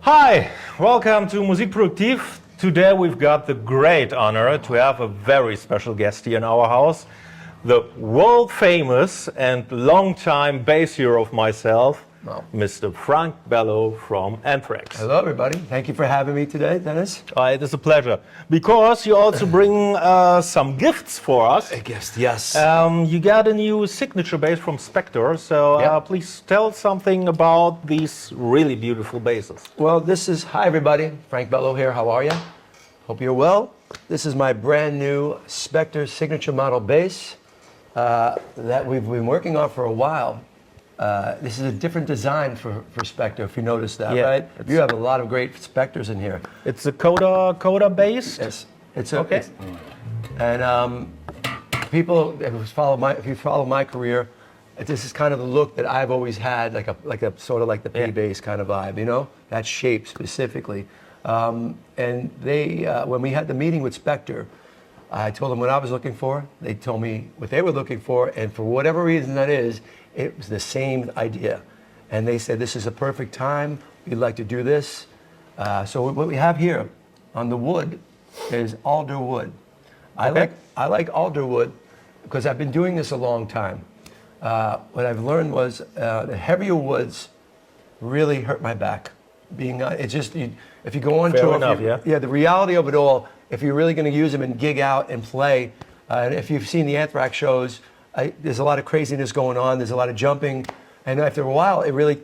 Hi, welcome to Musikproduktiv. Today we've got the great honor to have a very special guest here in our house, the world famous and long-time bass hero of myself, Mr. Frank Bello from Anthrax. Hello, everybody. Thank you for having me today, Dennis. It is a pleasure, because you also bring some gifts for us. A gift, yes. You got a new signature bass from Spector, so Yep. please tell something about these really beautiful basses. Well, hi, everybody. Frank Bello here. How are you? Hope you're well. This is my brand new Spector signature model bass that we've been working on for a while. This is a different design for Spector, if you notice that, Yeah, right? You have a lot of great Spectors in here. It's a Coda bass. Yes. Okay. And people, if you follow my career, this is kind of the look that I've always had, like a sort of like the P-bass kind of vibe, you know? That shape specifically. And they, when we had the meeting with Spector, I told them what I was looking for. They told me what they were looking for, and for whatever reason that is, it was the same idea. And they said, this is a perfect time. We'd like to do this. So what we have here on the wood is alder wood. I like alder wood because I've been doing this a long time. What I've learned was the heavier woods really hurt my back. If you go on tour, the reality of it all, if you're really going to use them and gig out and play, and if you've seen the Anthrax shows, there's a lot of craziness going on. There's a lot of jumping, and after a while, it really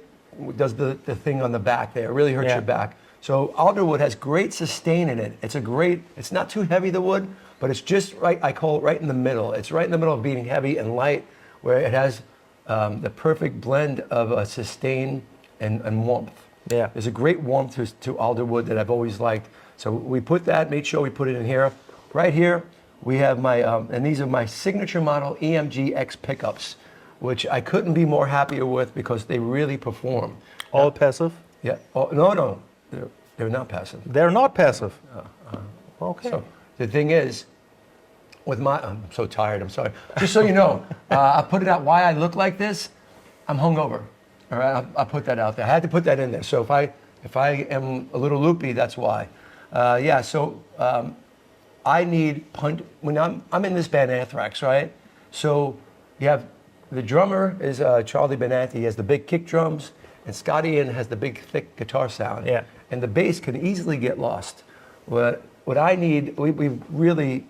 does the thing on the back there. It really hurts your back. So alderwood has great sustain in it. It's not too heavy, the wood, but it's just right. I call it right in the middle. It's right in the middle of being heavy and light, where it has the perfect blend of sustain and warmth. Yeah. There's a great warmth to alderwood that I've always liked. So we made sure we put it in here. Right here, we have and these are my signature model EMG X pickups, which I couldn't be more happier with because they really perform. All passive? Yeah. Oh, no, they're not passive. They're not passive. Okay. So the thing is, I'm so tired. I'm sorry. Just so you know, I put it out why I look like this. I'm hungover. All right. I put that out there. I had to put that in there. So if I am a little loopy, that's why. I need punch when I'm in this band Anthrax, right? So you have the drummer is Charlie Benanti. He has the big kick drums, and Scotty Ian has the big thick guitar sound. Yeah. And the bass can easily get lost. What I need, we really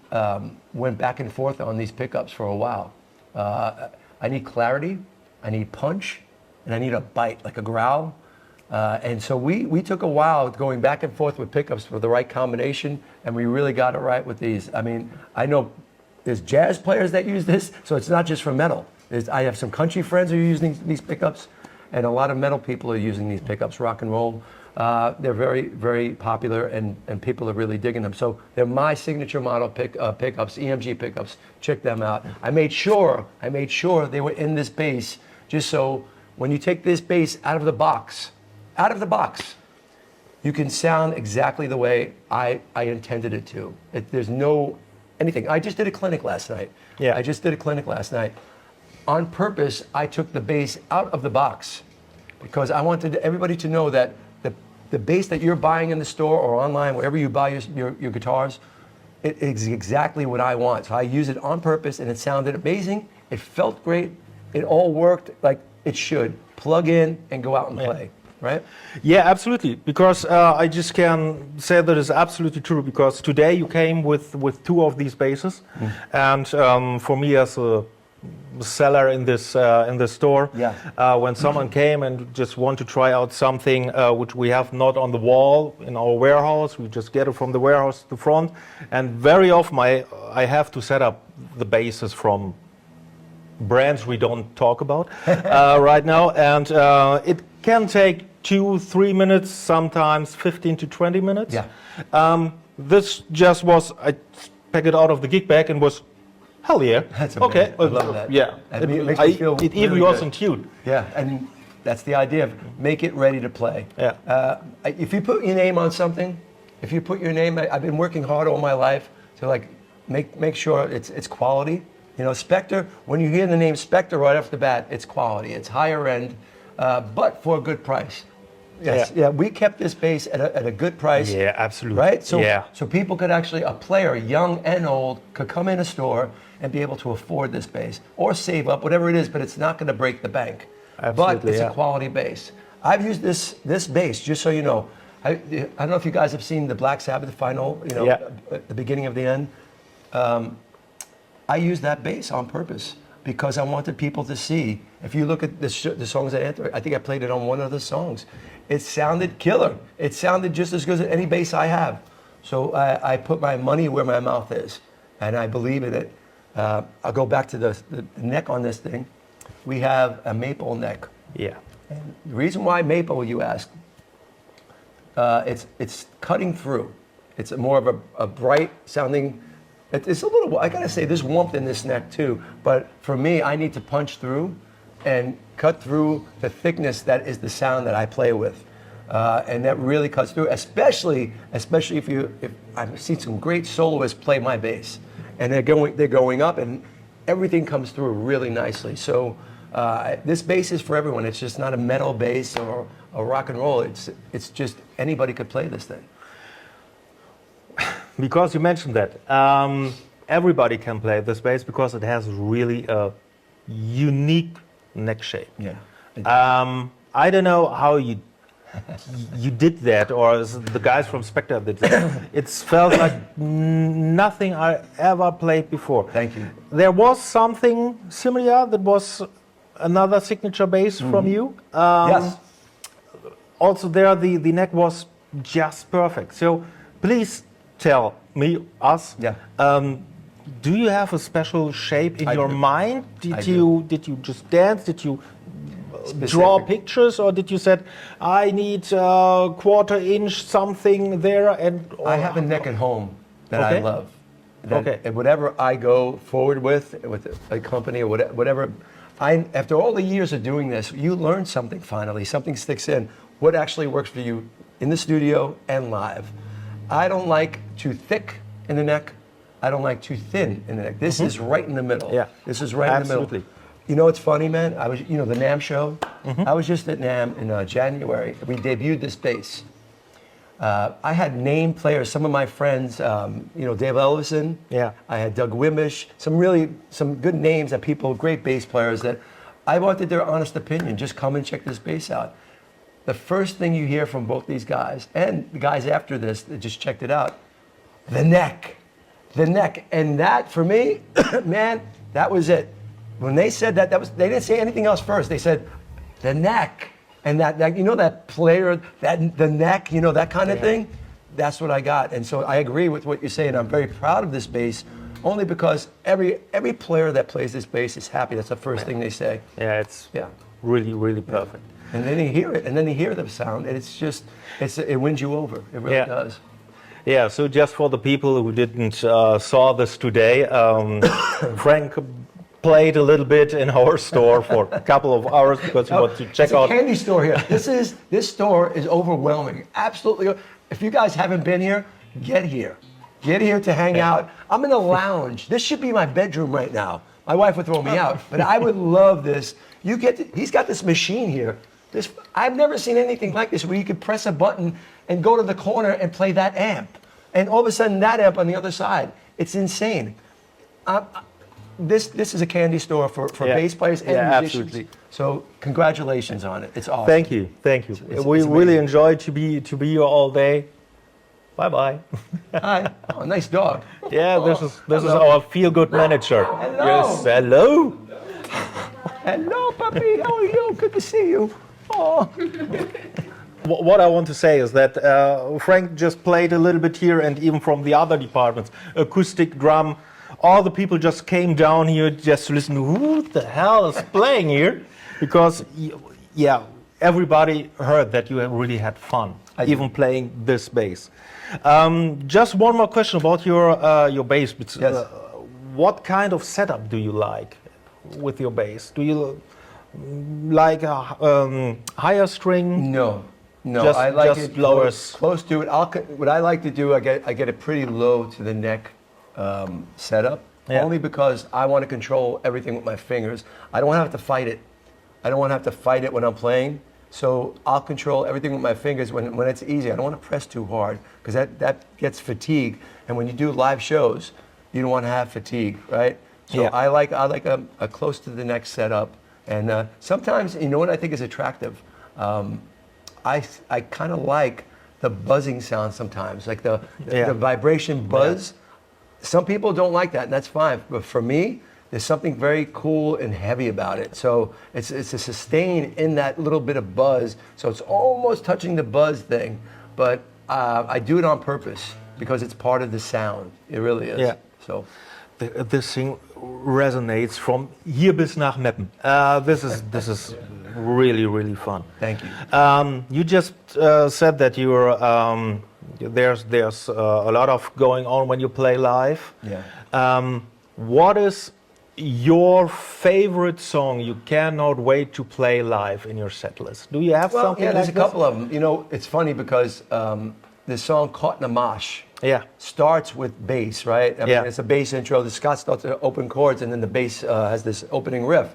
went back and forth on these pickups for a while. I need clarity, I need punch, and I need a bite, like a growl. And so we took a while going back and forth with pickups for the right combination, and we really got it right with these. I mean, I know there's jazz players that use this, so it's not just for metal. I have some country friends who are using these pickups, and a lot of metal people are using these pickups, rock and roll. They're very, very popular, and people are really digging them. So they're my signature model pickups, EMG pickups. Check them out. I made sure they were in this bass, just so when you take this bass out of the box, you can sound exactly the way I intended it to. There's no anything. I just did a clinic last night. Yeah. I just did a clinic last night. On purpose, I took the bass out of the box because I wanted everybody to know that the bass that you're buying in the store or online, wherever you buy your guitars, it is exactly what I want. So I use it on purpose, and it sounded amazing. It felt great. It all worked like it should. Plug in and go out and play. Right? Yeah, absolutely. Because I just can say that is absolutely true. Because today you came with two of these basses, and for me as a seller in this store, when someone came and just want to try out something which we have not on the wall in our warehouse, we just get it from the warehouse to the front, and very often I have to set up the basses from brands we don't talk about right now, and it can take 2-3 minutes, sometimes 15 to 20 minutes. Yeah. This just was, I packed it out of the gig bag and was, hell yeah. That's amazing. Okay. I love that. Yeah. It makes me feel it even really was good. in tune. Yeah, and that's the idea of make it ready to play. Yeah. If you put your name on something, I've been working hard all my life to make sure it's quality. You know, Spector, when you hear the name Spector right off the bat, it's quality. It's higher end, but for a good price. Yes, yeah. We kept this bass at a good price. Yeah, absolutely. Right? So, yeah. so people could actually, a player, young and old, could come in a store and be able to afford this bass or save up, whatever it is, but it's not going to break the bank. But Absolutely, it's yeah. a quality bass. I've used this bass, just so you know. I don't know if you guys have seen the Black Sabbath final, you know, Yeah. at the beginning of the end. I used that bass on purpose because I wanted people to see. If you look at the songs that enter, I think I played it on one of the songs. It sounded killer. It sounded just as good as any bass I have. So I put my money where my mouth is, and I believe in it. I'll go back to the neck on this thing. We have a maple neck. Yeah. And the reason why maple, you ask, it's cutting through. It's more of a bright sounding. It's a little. I gotta say, there's warmth in this neck too. But for me, I need to punch through and cut through the thickness that is the sound that I play with, and that really cuts through. Especially if I've seen some great soloists play my bass, and they're going up, and everything comes through really nicely. So this bass is for everyone. It's just not a metal bass or a rock and roll. It's just anybody could play this thing. Because you mentioned that, everybody can play this bass because it has really a unique neck shape. Yeah. I don't know how you did that, or the guys from Spectre did that. It felt like nothing I ever played before. Thank you. There was something similar that was another signature bass from you. Yes. Also there, the neck was just perfect. So please tell me, us, Yeah. do you have a special shape in I your do. mind? I Did you just dance? Did you draw Specific. pictures, or did you said, I need a quarter-inch something there? And I have a neck at home that I Okay. love. That, Okay. And whatever I go forward with a company or whatever, after all the years of doing this, you learn something finally. Something sticks in. What actually works for you in the studio and live. I don't like too thick in the neck. I don't like too thin in the neck. This is right in the middle. Yeah. This is right in the Absolutely. middle. You know what's funny, man? I was, the NAMM show. I was just at NAMM in January. We debuted this bass. I had name players, some of my friends, Dave Ellison. Yeah. I had Doug Wimbish, some good names that people, great bass players that I wanted their honest opinion. Just come and check this bass out. The first thing you hear from both these guys and the guys after this that just checked it out, the neck. And that for me, man, that was it. When they said that they didn't say anything else first. They said the neck. And that that player, the neck, that kind of thing, that's what I got. And so I agree with what you're saying. I'm very proud of this bass, only because every player that plays this bass is happy. That's the first thing they say. Yeah, it's Yeah. really, really perfect. And then you hear it, and then you hear the sound, and it wins you over. It really Yeah. does. Yeah, so just for the people who didn't saw this today, Frank played a little bit in our store for a couple of hours because he wanted to check It's a out. candy store here. This store is overwhelming. Absolutely. If you guys haven't been here, get here. Get here to hang out. I'm in a lounge. This should be my bedroom right now. My wife would throw me out, but I would love this. He's got this machine here. I've never seen anything like this where you could press a button and go to the corner and play that amp. And all of a sudden that amp on the other side. It's insane. This is a candy store for Yeah. bass players and Yeah, musicians. absolutely. So congratulations on it. It's awesome. Thank you. It's We amazing. really enjoyed to be here all day. Bye bye. Hi. Oh, nice dog. Yeah, this is our feel good manager. Hello. Yes, hello. Hello, puppy. How are you? Good to see you. Oh. What I want to say is that Frank just played a little bit here, and even from the other departments, acoustic, drum, all the people just came down here just to listen. Who the hell is playing here? Because, yeah, everybody heard that you have really had fun, I did. even playing this bass. Just one more question about your bass. Yes. What kind of setup do you like with your bass? Do you like a higher string? No. Just- I like just it lower close to it. What I like to do, I get it pretty low to the neck setup, Yeah. only because I want to control everything with my fingers. I don't want to have to fight it. I don't want to have to fight it when I'm playing. So I'll control everything with my fingers when it's easy. I don't want to press too hard because that gets fatigue. And when you do live shows, you don't want to have fatigue, right? So Yeah. I like a close to the neck setup. And sometimes, you know what I think is attractive? I kind of like the buzzing sound sometimes, like the vibration buzz. Some people don't like that, and that's fine. But for me, there's something very cool and heavy about it. So it's a sustain in that little bit of buzz. So it's almost touching the buzz thing, but I do it on purpose because it's part of the sound. It really is. Yeah. So This thing resonates from hier bis nach Meppen. This is really, really fun. thank you. You just said that you're there's a lot of going on when you play live. Yeah. What is your favorite song you cannot wait to play live in your set list? Do you have Well, something yeah, there's like a couple of them. You know, it's funny because this song "Caught in a Mosh" Yeah. starts with bass, right? I Yeah. mean, it's a bass intro. The Scott starts to open chords, and then the bass has this opening riff,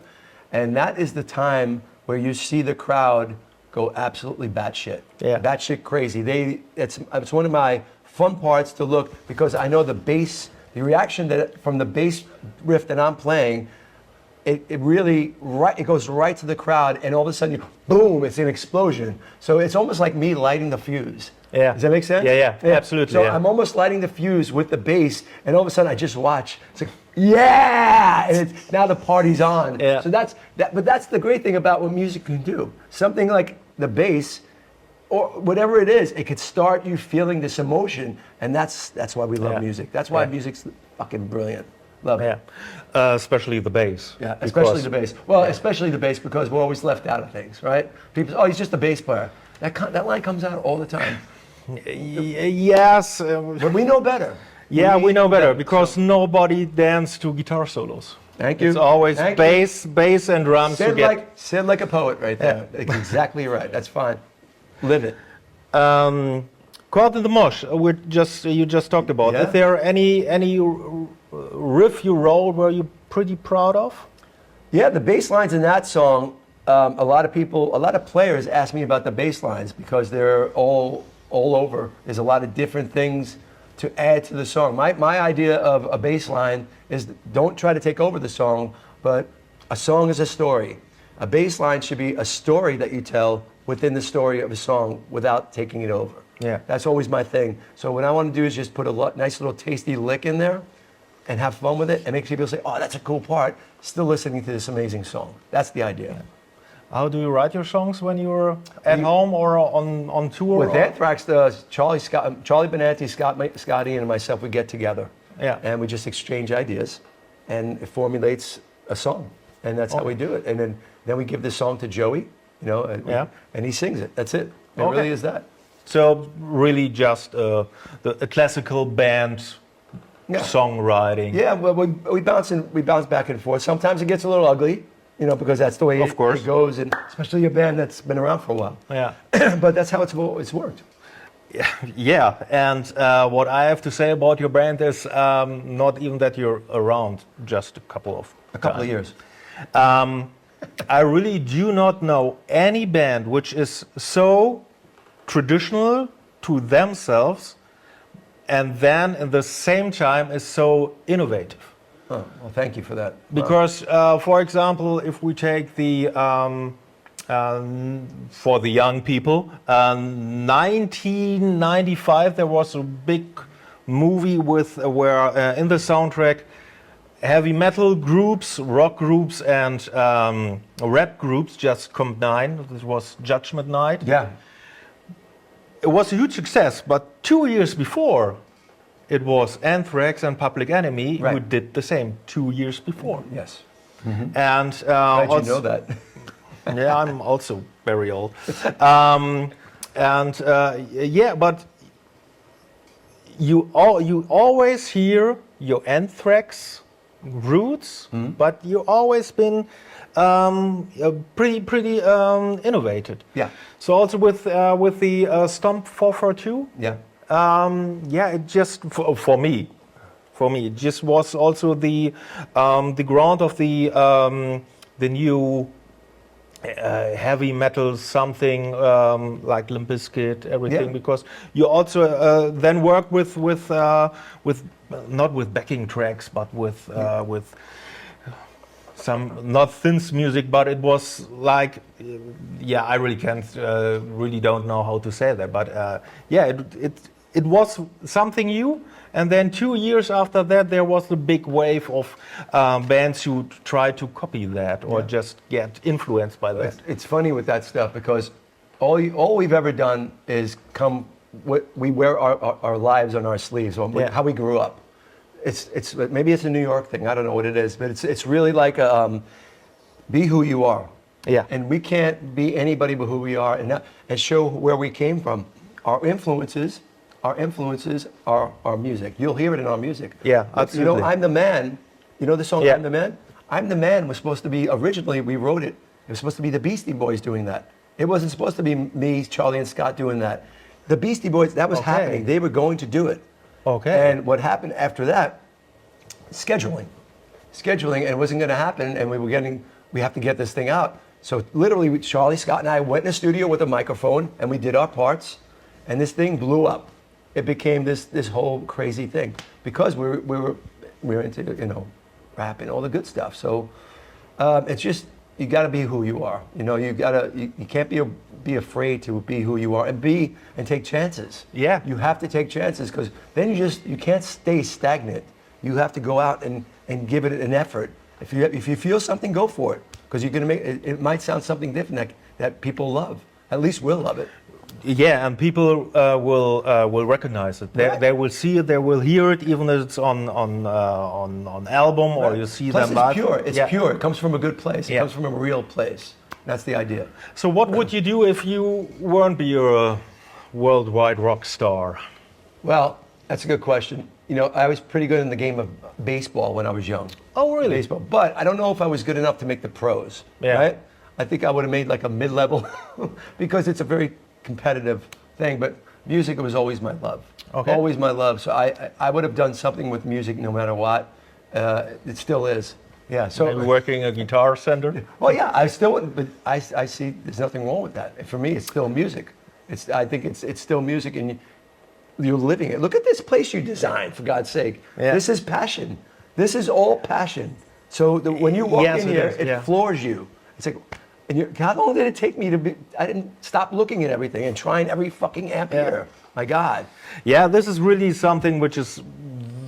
and that is the time where you see the crowd go absolutely batshit, Yeah. batshit crazy. It's one of my fun parts to look because I know the bass, the reaction from the bass riff that I'm playing. It really it goes right to the crowd, and all of a sudden, boom! It's an explosion. So it's almost like me lighting the fuse. Yeah. Does that make sense? Yeah, absolutely. So yeah. I'm almost lighting the fuse with the bass, and all of a sudden I just watch. It's like, yeah, and now the party's on. Yeah. So that's that. But that's the great thing about what music can do. Something like the bass, or whatever it is, it could start you feeling this emotion, and that's why we love Yeah. music. That's why Yeah. music's fucking brilliant. Love it. Yeah, especially the bass. Yeah, especially because- the bass. Well, especially the bass because we're always left out of things, right? People, say, oh, he's just a bass player. That line comes out all the time. Yes. But we know better. Yeah, we know better because nobody dances to guitar solos. Thank you. It's always Thank you. bass and drums. Said like a poet right there. Exactly right. That's fine. Live it. Caught in the Mosh. You just talked about. Yeah. Is there any riff you roll were you pretty proud of? Yeah, the bass lines in that song. A lot of players ask me about the bass lines because they're all over. There's a lot of different things to add to the song. My idea of a bass line is don't try to take over the song, but a song is a story. A bass line should be a story that you tell within the story of a song without taking it over. Yeah. That's always my thing. So what I want to do is just put a nice little tasty lick in there and have fun with it and make people say, oh, that's a cool part, still listening to this amazing song. That's the idea. How do you write your songs when you're at home or on tour? With or- Anthrax, Charlie Benanti, Scotty, and myself, we get together. Yeah. And we just exchange ideas, and it formulates a song, and that's how we do it. And then we give the song to Joey, and he sings it. That's it. It Okay. really is that. So really just a classical band Yeah. songwriting. Yeah, well, we bounce back and forth. Sometimes it gets a little ugly, because that's the way Of course. it goes, and especially a band that's been around for a while. Yeah. But that's how it's worked. Yeah, and what I have to say about your band is not even that you're around just a couple of Years. I really do not know any band which is so traditional to themselves and then at the same time is so innovative. Oh, well, thank you for that. Because, for example, if we take the for the young people, 1995 there was a big movie where in the soundtrack heavy metal groups, rock groups, and rap groups just combined. This was Judgment Night. Yeah. It was a huge success, but 2 years before, it was Anthrax and Public Enemy who Right. did the same 2 years before. Yes. And Glad you know that. yeah, I'm also very old. Yeah, but you always hear your Anthrax roots, but you always been pretty innovated. Yeah. So also with the Stomp 442. Yeah. Yeah, it just for me, it just was also the ground of the new heavy metal, something like Limp Bizkit, everything, Yeah. because you also then work with not with backing tracks, but with some not synth music, but it was like, yeah, I really can't, really don't know how to say that, but yeah, it was something new. And then 2 years after that, there was the big wave of bands who tried to copy that or just get influenced by that. It's funny with that stuff because all we've ever done is we wear our lives on our sleeves, or Yeah. how we grew up. It's maybe it's a New York thing. I don't know what it is, but it's really like be who you are. Yeah. And we can't be anybody but who we are, and show where we came from. Our influences are our music. You'll hear it in our music. Yeah, You absolutely. know, I'm the man. You know the song Yeah. I'm the Man? I'm the Man was supposed to be, originally we wrote it, it was supposed to be the Beastie Boys doing that. It wasn't supposed to be me, Charlie, and Scott doing that. The Beastie Boys, that was Okay. happening. They were going to do it. Okay. And what happened after that, scheduling, and it wasn't going to happen, and we have to get this thing out. So literally, Charlie, Scott, and I went in the studio with a microphone, and we did our parts, and this thing blew up. It became this whole crazy thing because we were into, you know, rap and all the good stuff. So it's just, you got to be who you are. You know, you can't be afraid to be who you are and take chances. Yeah. You have to take chances because then you can't stay stagnant. You have to go out and give it an effort. If you feel something, go for it because you're gonna it might sound something different that people love. At least we'll love it. Yeah, and people will recognize it. Right. They will see it. They will hear it, even if it's on album or you see Plus them it's live. pure. It's Yeah. pure. It comes from a good place. It Yeah. comes from a real place. That's the idea. So, what would you do if you weren't be a worldwide rock star? Well, that's a good question. You know, I was pretty good in the game of baseball when I was young. Oh, really? Baseball. But I don't know if I was good enough to make the pros. Yeah. Right? I think I would have made like a mid-level because it's a very competitive thing. But music was always my love. Okay. Always my love. So I would have done something with music no matter what. It still is. Yeah. So Maybe working a guitar center? well, yeah, I still wouldn't, but I see there's nothing wrong with that. For me, it's still music. I think it's still music, and you're living it. Look at this place you designed, for God's sake. Yeah. This is passion. This is all passion. So when you walk Yes, in it here, is, it yeah. floors you. It's like, and how long did it take me to be? I didn't stop looking at everything and trying every fucking amp here. My God. Yeah, this is really something which is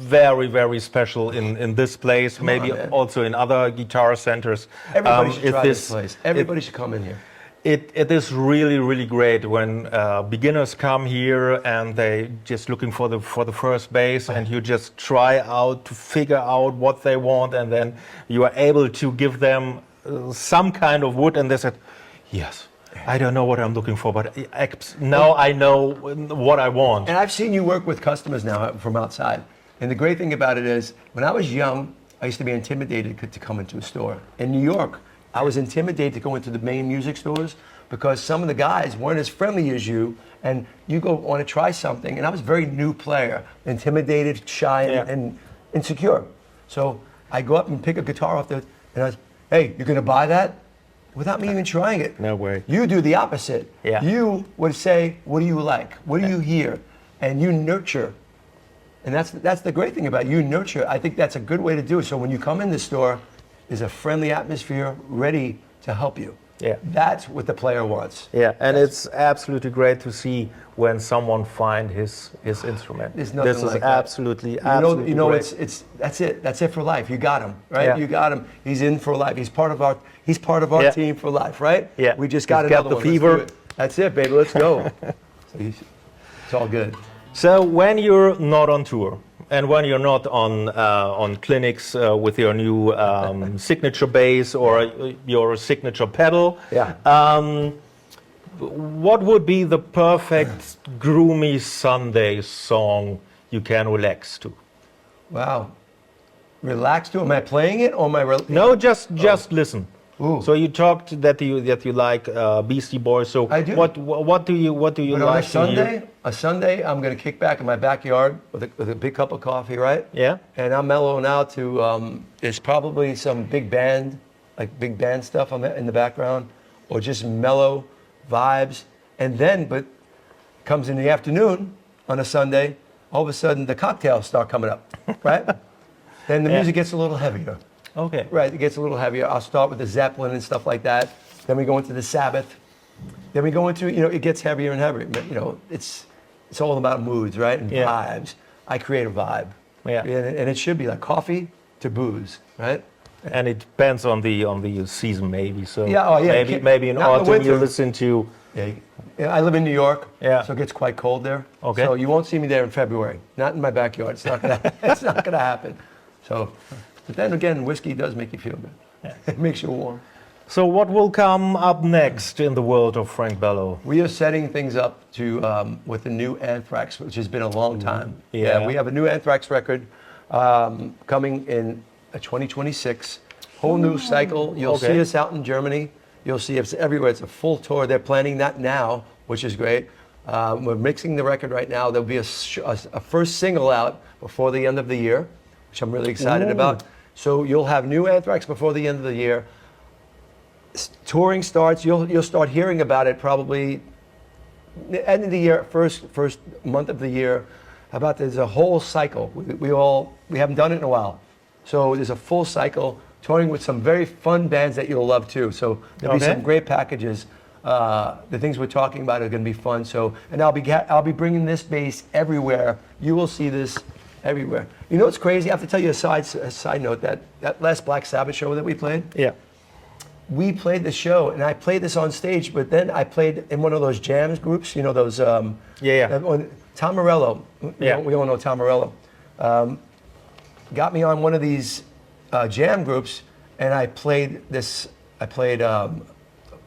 very, very special in this place. Maybe man. also in other guitar centers. Everybody should if try this place. Everybody should come in here. It is really, really great when beginners come here and they just looking for the first bass, and you just try out to figure out what they want, and then you are able to give them some kind of wood, and they said, yes, I don't know what I'm looking for, but now I know what I want. And I've seen you work with customers now from outside. And the great thing about it is, when I was young, I used to be intimidated to come into a store. In New York, I was intimidated to go into the main music stores because some of the guys weren't as friendly as you, and you go want to try something. And I was a very new player, intimidated, shy, and insecure. So I go up and pick a guitar off and I was, hey, you're going to buy that? Without me even trying it. No way. You do the opposite. Yeah. You would say, what do you like? What do you hear? And you nurture. And that's the great thing about it. You nurture. I think that's a good way to do it. So when you come in the store, there's a friendly atmosphere ready to help you. Yeah. That's what the player wants. Yeah, and it's absolutely great to see when someone find his instrument. There's nothing this like is that. absolutely You know, great. it's that's it. That's it for life. You got him, right? Yeah. You got him. He's in for life. He's part of our Yeah. team for life, right? Yeah. We just got He's got another the one. Let's fever. do it. That's it, baby. Let's go. It's all good. So when you're not on tour and when you're not on clinics with your new signature bass or your signature pedal, Yeah. what would be the perfect groomy Sunday song you can relax to? Wow. Relax to. Am I playing it or am I? No, just listen. Ooh. So you talked that you like Beastie Boys. So I do. what do you But on like to hear? a Sunday, I'm gonna kick back in my backyard with a big cup of coffee, right? Yeah. And I'm mellowing out to. There's probably some big band stuff in the background, or just mellow vibes. And then, but comes in the afternoon on a Sunday, all of a sudden the cocktails start coming up, right? Then the Yeah. music gets a little heavier. Okay. Right, it gets a little heavier. I'll start with the Zeppelin and stuff like that. Then we go into the Sabbath. Then we go into, it gets heavier and heavier. But, it's all about moods, right? And Yeah. vibes. I create a vibe. Yeah. And it should be like coffee to booze, right? And it depends on the season, maybe. So Yeah, oh, yeah. maybe in Not in the autumn you winter. listen to. Yeah, I live in New York, Yeah. so it gets quite cold there. Okay. So you won't see me there in February. Not in my backyard. It's not gonna, it's not gonna happen. So, but then again, whiskey does make you feel good. It makes you warm. So what will come up next in the world of Frank Bello? We are setting things up to with the new Anthrax, which has been a long time. Yeah. We have a new Anthrax record coming in 2026. Whole new cycle. You'll Okay. see us out in Germany. You'll see us everywhere. It's a full tour. They're planning that now, which is great. We're mixing the record right now. There'll be a first single out before the end of the year, which I'm really excited about. So you'll have new Anthrax before the end of the year. Touring starts. You'll start hearing about it probably the end of the year, first month of the year. There's a whole cycle. We haven't done it in a while, so there's a full cycle touring with some very fun bands that you'll love too. So there'll be Okay. some great packages. The things we're talking about are going to be fun. So, and I'll be bringing this bass everywhere. You will see this everywhere. You know what's crazy? I have to tell you a side note that last Black Sabbath show that we played. Yeah. We played the show, and I played this on stage, but then I played in one of those jams groups, those... Tom Morello, Yeah. we all know Tom Morello, got me on one of these jam groups, and I played this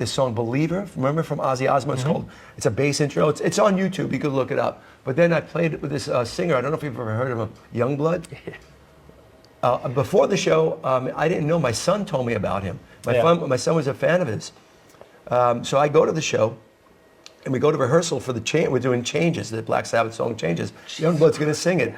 song, Believer, remember, from Ozzy Osbourne? It's a bass intro. It's on YouTube, you could look it up. But then I played it with this singer, I don't know if you've ever heard of him, Youngblood. Before the show, I didn't know. My son told me about him. My son was a fan of his. So I go to the show, and we go to rehearsal for we're doing Changes, the Black Sabbath song Changes. Youngblood's going to sing it.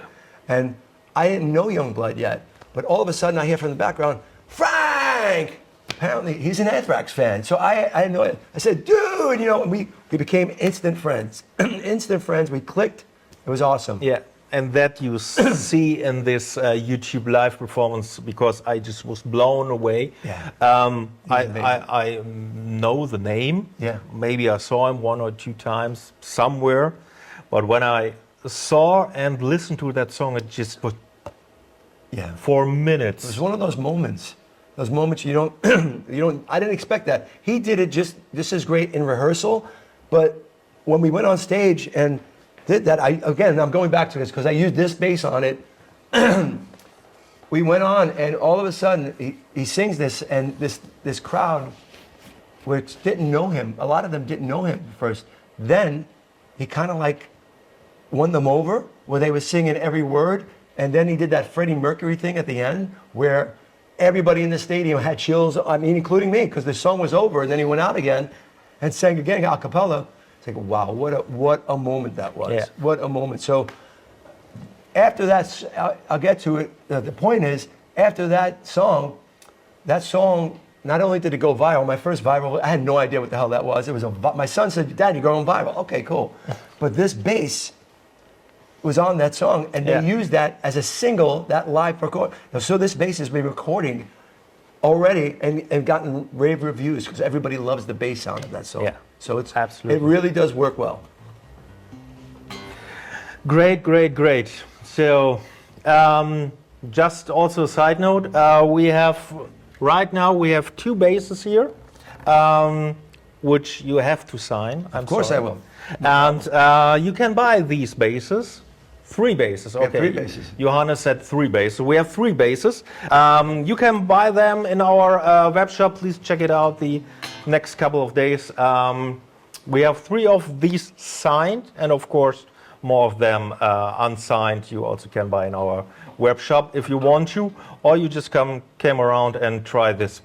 And I didn't know Youngblood yet. But all of a sudden, I hear from the background, Frank! Apparently, he's an Anthrax fan. So I didn't know it. I said, dude, and we became instant friends. Instant friends. We clicked. It was awesome. Yeah. And that you see in this YouTube live performance, because I just was blown away. Yeah. I know the name. Yeah. Maybe I saw him 1 or 2 times somewhere, but when I saw and listened to that song, it just was Yeah. 4 minutes. It was one of those moments. Those moments you don't, I didn't expect that. He did it just as great in rehearsal, but when we went on stage and did that, I'm going back to this because I used this bass on it. We went on, and all of a sudden he sings this, and this crowd, which didn't know him, a lot of them didn't know him first. Then he kind of like won them over, where they were singing every word, and then he did that Freddie Mercury thing at the end, where everybody in the stadium had chills. I mean, including me, because the song was over, and then he went out again and sang again a cappella. It's like, wow, what a moment that was. Yeah. What a moment. So after that, I'll get to it. The point is, after that song, not only did it go viral, my first viral, I had no idea what the hell that was. My son said, Dad, you're going viral. Okay, cool. But this bass was on that song, and they used that as a single, that live record. So this bass has been recording already and gotten rave reviews because everybody loves the bass sound of that song. Yeah. So it's Absolutely. It really does work well. Great, great, great. So, just also a side note, right now we have 2 basses here, which you have to sign. Of course I will. And you can buy these basses. 3 basses, okay. 3 basses. Johannes said 3 basses. We have 3 basses. You can buy them in our web shop. Please check it out the next couple of days. We have 3 of these signed, and of course more of them unsigned. You also can buy in our web shop if you want to, or you just came around and try this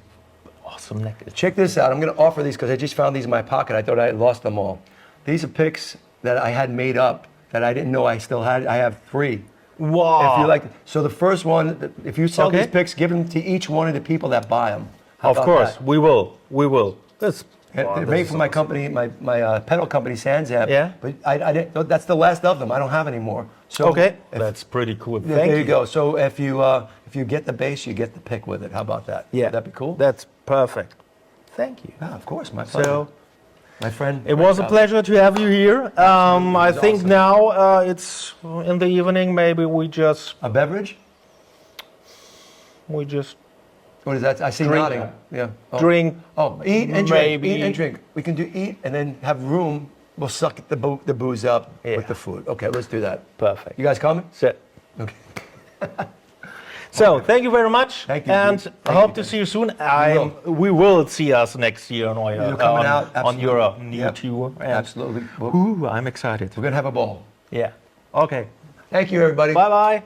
awesome necklace. Check this out. I'm going to offer these because I just found these in my pocket. I thought I had lost them all. These are picks that I had made up that I didn't know I still had. I have 3. Wow. If you like, so the first one, if you sell Okay. these picks, give them to each one of the people that buy them. How Of about course, that? we will. That's Wow, They're this made is from my awesome. company, my pedal company, Sanzap. Yeah. But I didn't. That's the last of them. I don't have any more. So Okay, if- that's pretty cool. yeah, Thank there you go. So if you get the bass, you get the pick with it. How about that? Yeah, Would that be cool? That's perfect. Thank you. Yeah, of course, my pleasure. So My friend. it was a pleasure to have you here. I was think awesome. now it's in the evening. Maybe we just A beverage? What is that? I see Drink. nodding. Yeah. Oh. drink. Oh, eat and drink. Maybe. Eat and drink. We can do eat and then have room. We'll suck the booze up Yeah. with the food. Okay, let's do that. Perfect. You guys coming? Sit. Okay. So thank you very much. Thank you, and Pete. I Thank hope you, to guys. see you soon. will. We will see us next year on You're coming out, on absolutely. your new Yep. tour. And Absolutely. We're Ooh, I'm excited. gonna have a ball. Yeah. Okay. Thank you, everybody. Bye bye.